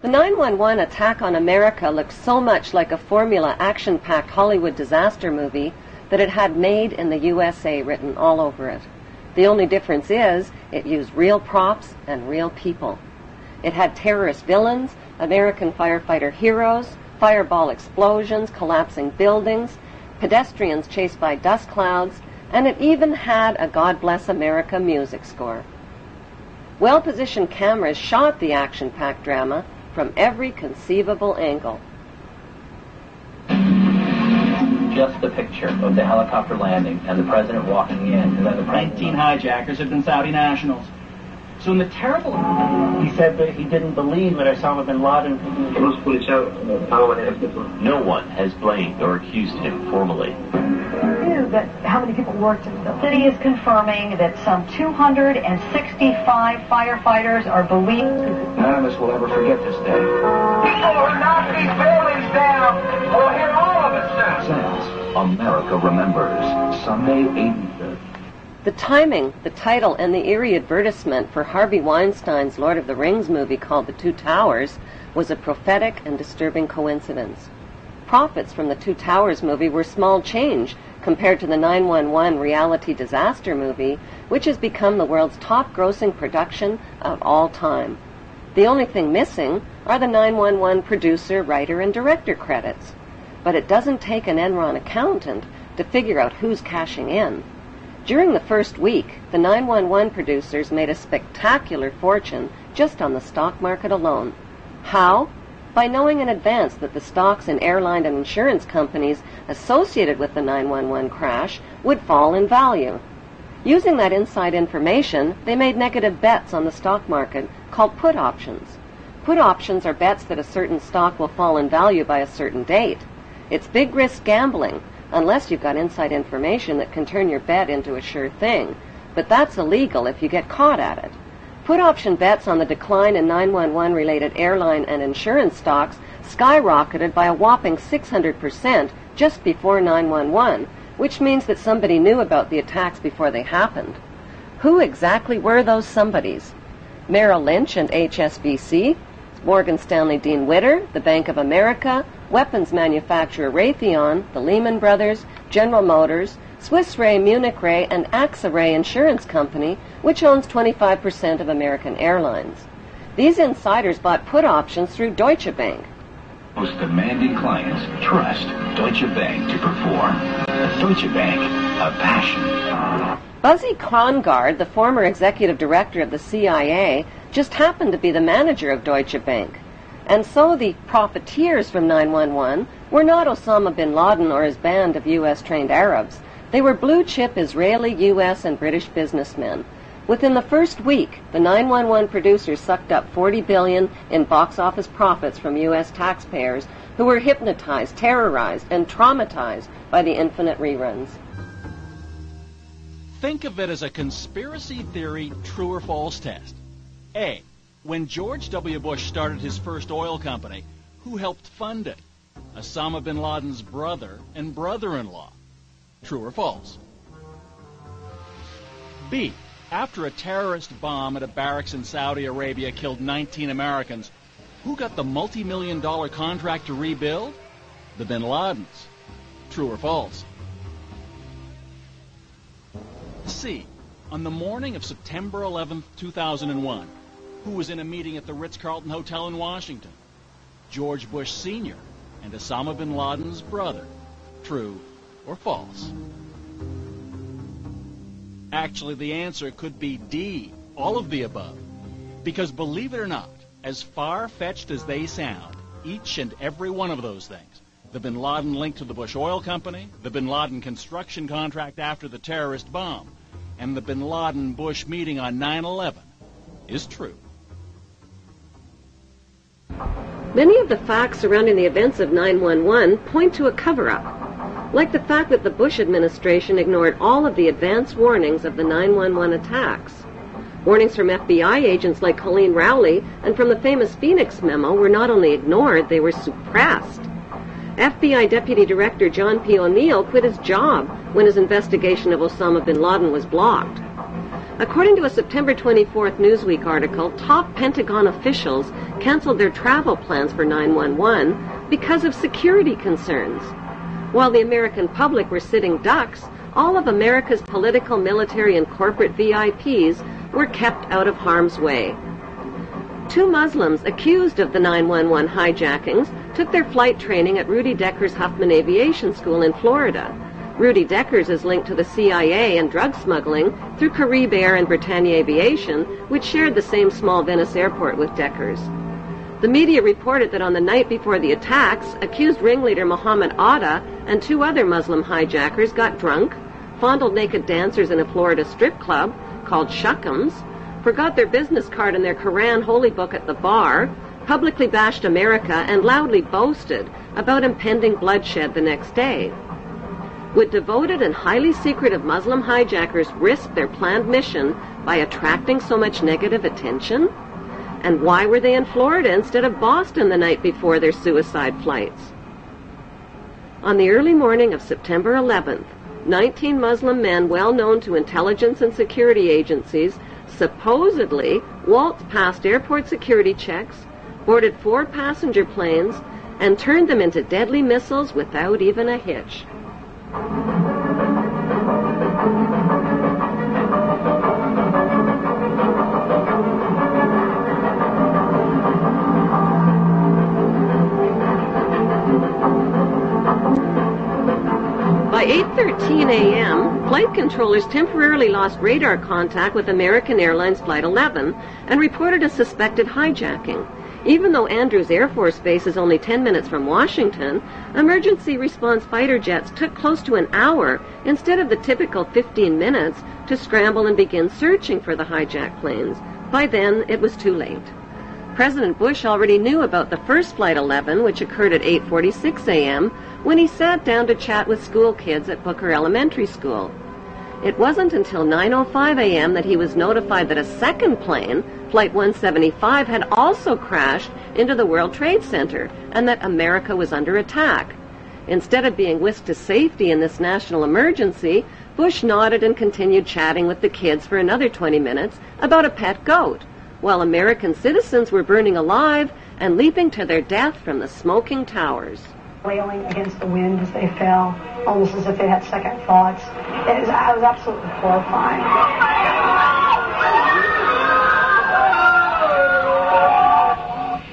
The 9/11 attack on America looked so much like a formula action-packed Hollywood disaster movie that it had "Made in the USA" written all over it. The only difference is it used real props and real people. It had terrorist villains, American firefighter heroes, fireball explosions, collapsing buildings, pedestrians chased by dust clouds, and it even had a God Bless America music score. Well-positioned cameras shot the action-packed drama from every conceivable angle. Just the picture of the helicopter landing and the president walking in, and then the 19 hijackers had been Saudi nationals. So in the terrible... He said that he didn't believe that Osama bin Laden... No one has blamed or accused him formally. That how many people worked in the building. The city is confirming that some 265 firefighters are believed. None of us will ever forget this day. People will knock these buildings down, or hear all of it soon. Since America remembers Sunday, 85th. The timing, the title, and the eerie advertisement for Harvey Weinstein's Lord of the Rings movie called The Two Towers was a prophetic and disturbing coincidence. Profits from the Two Towers movie were small change compared to the 9/11 reality disaster movie, which has become the world's top-grossing production of all time. The only thing missing are the 9/11 producer, writer, and director credits. But it doesn't take an Enron accountant to figure out who's cashing in. During the first week, the 911 producers made a spectacular fortune just on the stock market alone. How? By knowing in advance that the stocks in airline and insurance companies associated with the 911 crash would fall in value. Using that inside information, they made negative bets on the stock market called put options. Put options are bets that a certain stock will fall in value by a certain date. It's big risk gambling, unless you've got inside information that can turn your bet into a sure thing. But that's illegal if you get caught at it. Put option bets on the decline in 911-related airline and insurance stocks skyrocketed by a whopping 600% just before 911, which means that somebody knew about the attacks before they happened. Who exactly were those somebodies? Merrill Lynch and HSBC, Morgan Stanley Dean Witter, the Bank of America, weapons manufacturer Raytheon, the Lehman Brothers, General Motors, Swiss Re, Munich Re, and AXA Re Insurance Company, which owns 25% of American Airlines. These insiders bought put options through Deutsche Bank. Most demanding clients trust Deutsche Bank to perform. Deutsche Bank, a passion. Buzzy Krongard, the former executive director of the CIA, just happened to be the manager of Deutsche Bank. And so the profiteers from 911 were not Osama bin Laden or his band of U.S.-trained Arabs. They were blue-chip Israeli, U.S., and British businessmen. Within the first week, the 911 producers sucked up $40 billion in box office profits from U.S. taxpayers who were hypnotized, terrorized, and traumatized by the infinite reruns. Think of it as a conspiracy theory true or false test. A. When George W. Bush started his first oil company, who helped fund it? Osama bin Laden's brother and brother-in-law. True or false? B. After a terrorist bomb at a barracks in Saudi Arabia killed 19 Americans, who got the multi-million-dollar contract to rebuild? The bin Ladens. True or false? C. On the morning of September 11, 2001, who was in a meeting at the Ritz-Carlton Hotel in Washington? George Bush Sr. and Osama bin Laden's brother. True or false? Actually, the answer could be D, all of the above. Because believe it or not, as far-fetched as they sound, each and every one of those things, the bin Laden link to the Bush Oil Company, the bin Laden construction contract after the terrorist bomb, and the bin Laden-Bush meeting on 9/11, is true. Many of the facts surrounding the events of 9/11 point to a cover-up, like the fact that the Bush administration ignored all of the advance warnings of the 9/11 attacks. Warnings from FBI agents like Colleen Rowley and from the famous Phoenix memo were not only ignored, they were suppressed. FBI Deputy Director John P. O'Neill quit his job when his investigation of Osama bin Laden was blocked. According to a September 24th Newsweek article, top Pentagon officials canceled their travel plans for 911 because of security concerns. While the American public were sitting ducks, all of America's political, military, and corporate VIPs were kept out of harm's way. 2 Muslims accused of the 911 hijackings took their flight training at Rudy Decker's Huffman Aviation School in Florida. Rudy Decker's is linked to the CIA and drug smuggling through Carib Air and Britannia Aviation, which shared the same small Venice airport with Decker's. The media reported that on the night before the attacks, accused ringleader Mohammed Atta and 2 other Muslim hijackers got drunk, fondled naked dancers in a Florida strip club called Shuckums, forgot their business card and their Quran holy book at the bar, publicly bashed America, and loudly boasted about impending bloodshed the next day. Would devoted and highly secretive Muslim hijackers risk their planned mission by attracting so much negative attention? And why were they in Florida instead of Boston the night before their suicide flights? On the early morning of September 11th, 19 Muslim men well known to intelligence and security agencies supposedly waltzed past airport security checks, boarded 4 passenger planes, and turned them into deadly missiles without even a hitch. By 8:13 a.m., flight controllers temporarily lost radar contact with American Airlines Flight 11 and reported a suspected hijacking. Even though Andrews Air Force Base is only 10 minutes from Washington, emergency response fighter jets took close to an hour instead of the typical 15 minutes to scramble and begin searching for the hijacked planes. By then, it was too late. President Bush already knew about the first Flight 11, which occurred at 8:46 a.m., when he sat down to chat with school kids at Booker Elementary School. It wasn't until 9:05 a.m. that he was notified that a second plane, Flight 175, had also crashed into the World Trade Center and that America was under attack. Instead of being whisked to safety in this national emergency, Bush nodded and continued chatting with the kids for another 20 minutes about a pet goat, while American citizens were burning alive and leaping to their death from the smoking towers. Wailing against the wind as they fell, almost as if they had second thoughts. I was absolutely horrifying.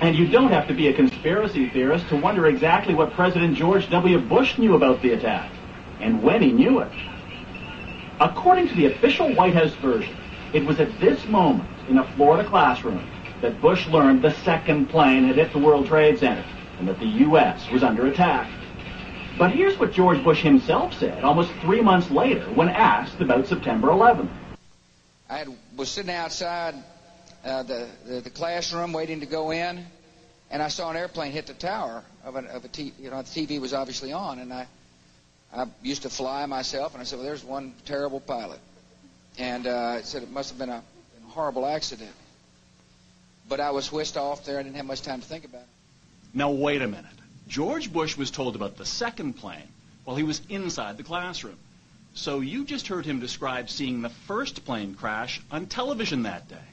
And you don't have to be a conspiracy theorist to wonder exactly what President George W. Bush knew about the attack, and when he knew it. According to the official White House version, it was at this moment in a Florida classroom that Bush learned the second plane had hit the World Trade Center and that the U.S. was under attack. But here's what George Bush himself said almost 3 months later when asked about September 11th. I was sitting outside the classroom waiting to go in, and I saw an airplane hit the tower of a TV. You know, the TV was obviously on, and I used to fly myself, and I said, well, there's one terrible pilot. And it said it must have been a horrible accident. But I was whisked off there. I didn't have much time to think about it. Now, wait a minute. George Bush was told about the second plane while he was inside the classroom. So you just heard him describe seeing the first plane crash on television that day.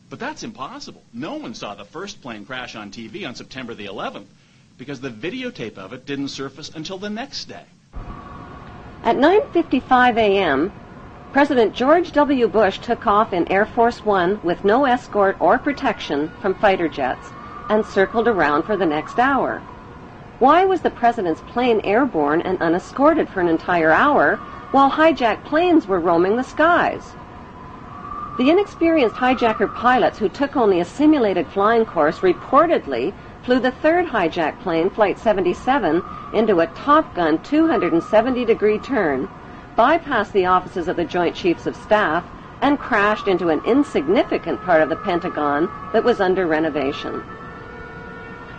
But that's impossible. No one saw the first plane crash on TV on September the 11th because the videotape of it didn't surface until the next day. At 9:55 a.m., President George W. Bush took off in Air Force One with no escort or protection from fighter jets and circled around for the next hour. Why was the president's plane airborne and unescorted for an entire hour while hijacked planes were roaming the skies? The inexperienced hijacker pilots who took only a simulated flying course reportedly flew the third hijacked plane, Flight 77, into a Top Gun 270-degree turn, bypassed the offices of the Joint Chiefs of Staff, and crashed into an insignificant part of the Pentagon that was under renovation.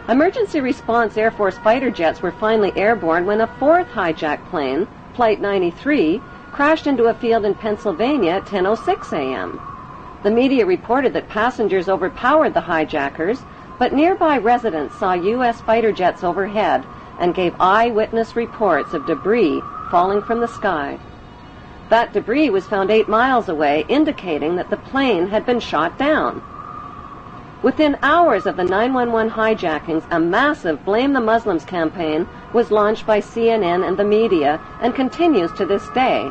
Emergency response Air Force fighter jets were finally airborne when a fourth hijacked plane, Flight 93, crashed into a field in Pennsylvania at 10:06 a.m. The media reported that passengers overpowered the hijackers, but nearby residents saw U.S. fighter jets overhead and gave eyewitness reports of debris falling from the sky. That debris was found 8 miles away, indicating that the plane had been shot down. Within hours of the 911 hijackings, a massive Blame the Muslims campaign was launched by CNN and the media and continues to this day.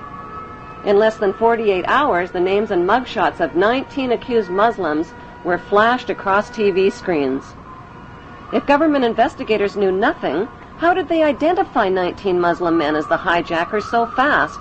In less than 48 hours, the names and mugshots of 19 accused Muslims were flashed across TV screens. If government investigators knew nothing, how did they identify 19 Muslim men as the hijackers so fast